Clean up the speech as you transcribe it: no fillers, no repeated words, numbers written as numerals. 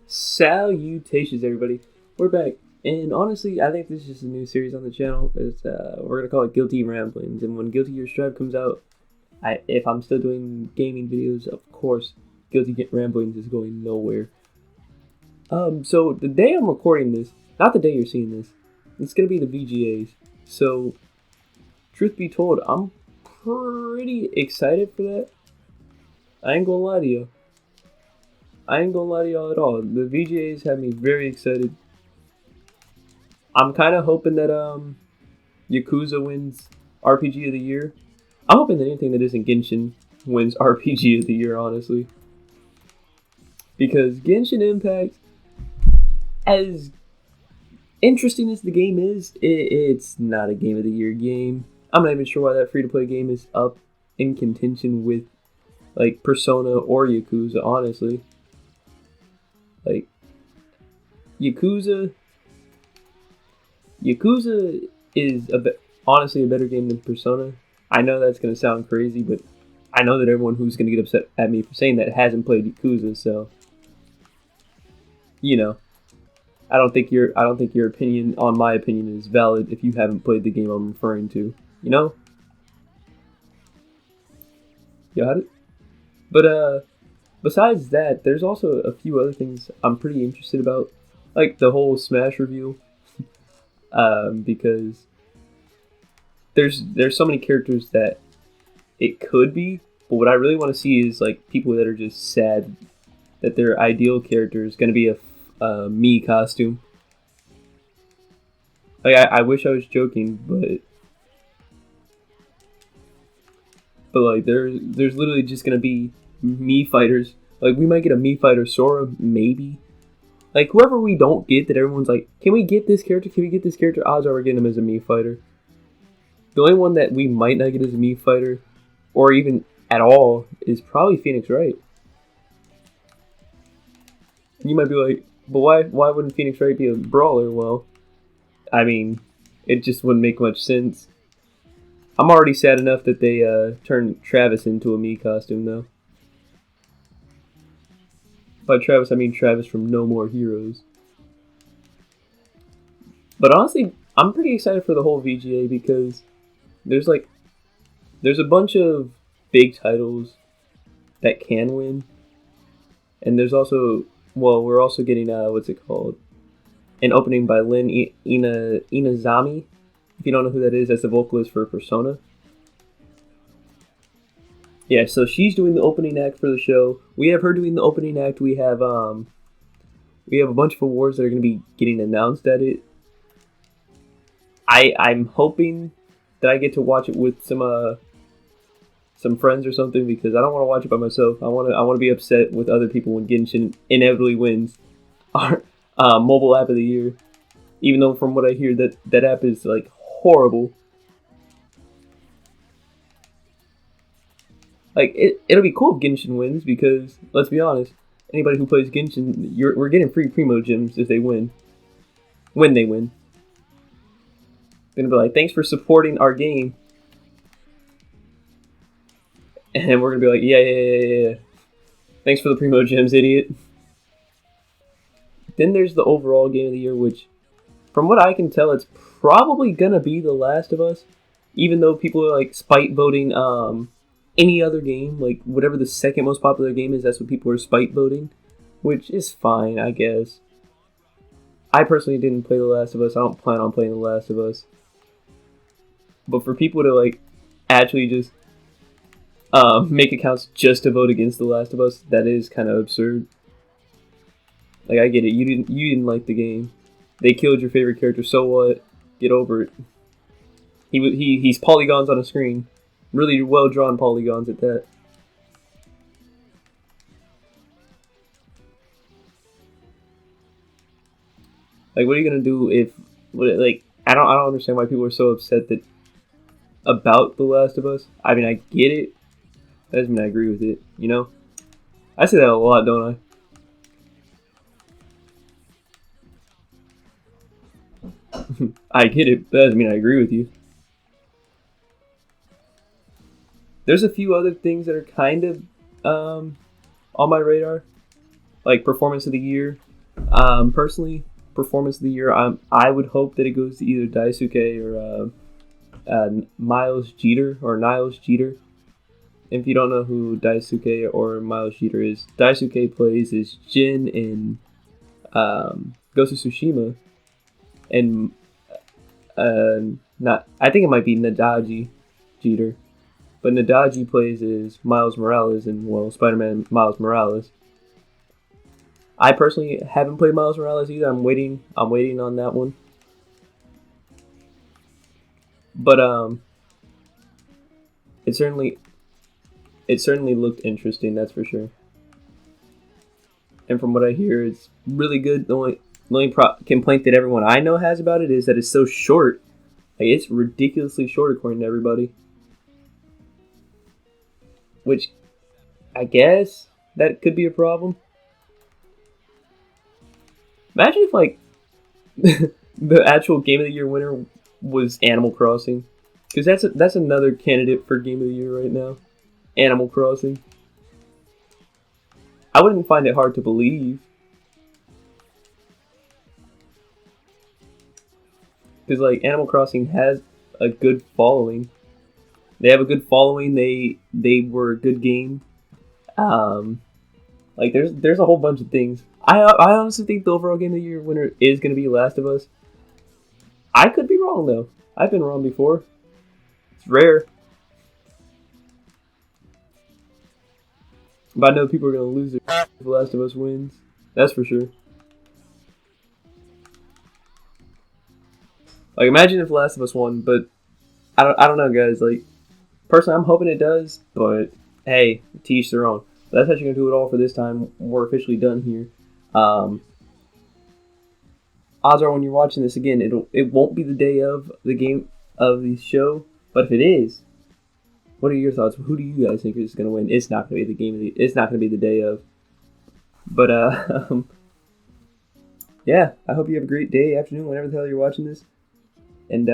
Salutations, everybody. We're back, and honestly, I think this is just a new series on the channel. We're gonna call it Guilty Ramblings, and when Guilty Gear Strive comes out, if I'm still doing gaming videos, of course, Guilty Ramblings is going nowhere. So the day I'm recording this, not the day you're seeing this, it's gonna be the VGA's. So, truth be told, I'm pretty excited for that. I ain't gonna lie to you. I ain't gonna lie to y'all at all. The VGA's have me very excited. I'm kind of hoping that Yakuza wins RPG of the Year. I'm hoping that anything that isn't Genshin wins RPG of the Year, honestly. Because Genshin Impact, as interesting as the game is, it's not a Game of the Year game. I'm not even sure why that free-to-play game is up in contention with like Persona or Yakuza, honestly. Like, Yakuza is honestly a better game than Persona. I know that's going to sound crazy, but I know that everyone who's going to get upset at me for saying that hasn't played Yakuza, so, you know, I don't think your opinion on my opinion is valid if you haven't played the game I'm referring to, you know? You got it? But, besides that, there's also a few other things I'm pretty interested about, like the whole Smash review, because there's so many characters that it could be, but what I really want to see is like people that are just sad that their ideal character is going to be a Mii costume. Like I wish I was joking, but like there's literally just going to be Mii fighters. Like, we might get a Mii fighter Sora, maybe. Like, whoever we don't get, that everyone's like, can we get this character? Can we get this character? Odds are we're getting him as a Mii fighter. The only one that we might not get as a Mii fighter, or even at all, is probably Phoenix Wright. And you might be like, but why wouldn't Phoenix Wright be a brawler? Well, I mean, it just wouldn't make much sense. I'm already sad enough that they turned Travis into a Mii costume, though. By Travis, I mean Travis from No More Heroes. But honestly, I'm pretty excited for the whole VGA because there's a bunch of big titles that can win. And there's also, well, we're also getting, what's it called? An opening by Lin Inazami. If you don't know who that is, that's the vocalist for Persona. Yeah, so she's doing the opening act for the show. We have her doing the opening act. We have a bunch of awards that are going to be getting announced at it. I'm hoping that I get to watch it with some friends or something, because I don't want to watch it by myself. I want to be upset with other people when Genshin inevitably wins our mobile app of the year. Even though from what I hear that app is like horrible. Like, it'll be cool if Genshin wins, because, let's be honest, anybody who plays Genshin, we're getting free Primo Gems if they win. When they win. They're gonna be like, thanks for supporting our game. And we're gonna be like, yeah. Thanks for the Primo Gems, idiot. Then there's the overall game of the year, which, from what I can tell, it's probably gonna be The Last of Us. Even though people are, like, spite voting, any other game, like whatever the second most popular game is, that's what people are spite voting, which is fine, I guess. I personally didn't play The Last of Us. I don't plan on playing The Last of Us. But for people to like actually just make accounts just to vote against The Last of Us, that is kind of absurd. Like, I get it. You didn't like the game. They killed your favorite character. So what? Get over it. He's polygons on a screen. Really well-drawn polygons at that. Like, what are you gonna do if, like, I don't understand why people are so upset about The Last of Us. I mean, I get it. That doesn't mean I agree with it, you know? I say that a lot, don't I? I get it, but that doesn't mean I agree with you. There's a few other things that are kind of on my radar, like Performance of the Year. Personally, performance of the year, I would hope that it goes to either Daisuke or Miles Jeter or Niles Jeter. If you don't know who Daisuke or Miles Jeter is, Daisuke plays as Jin in Ghost of Tsushima, and not I think it might be Nadaji Jeter, but Nadaji plays as Miles Morales in Spider-Man Miles Morales. I personally haven't played Miles Morales either. I'm waiting on that one. But it certainly looked interesting, that's for sure. And from what I hear, it's really good. The only complaint that everyone I know has about it is that it's so short. Like, it's ridiculously short according to everybody. Which, I guess, that could be a problem. Imagine if, like, the actual Game of the Year winner was Animal Crossing. Because that's another candidate for Game of the Year right now. Animal Crossing. I wouldn't find it hard to believe. Because, like, Animal Crossing has a good following. They have a good following. They were a good game. Like, there's a whole bunch of things. I honestly think the overall Game of the Year winner is going to be Last of Us. I could be wrong, though. I've been wrong before. It's rare. But I know people are going to lose it if The Last of Us wins. That's for sure. Like, imagine if The Last of Us won, but I don't know, guys. Like, personally, I'm hoping it does, but hey, to each their own. But that's actually going to do it all for this time. We're officially done here. Odds are when you're watching this again, it won't be the day of the game of the show, but if it is, what are your thoughts? Who do you guys think is going to win? It's not going to be the game of it's not going to be the day of. But yeah, I hope you have a great day, afternoon, whenever the hell you're watching this. And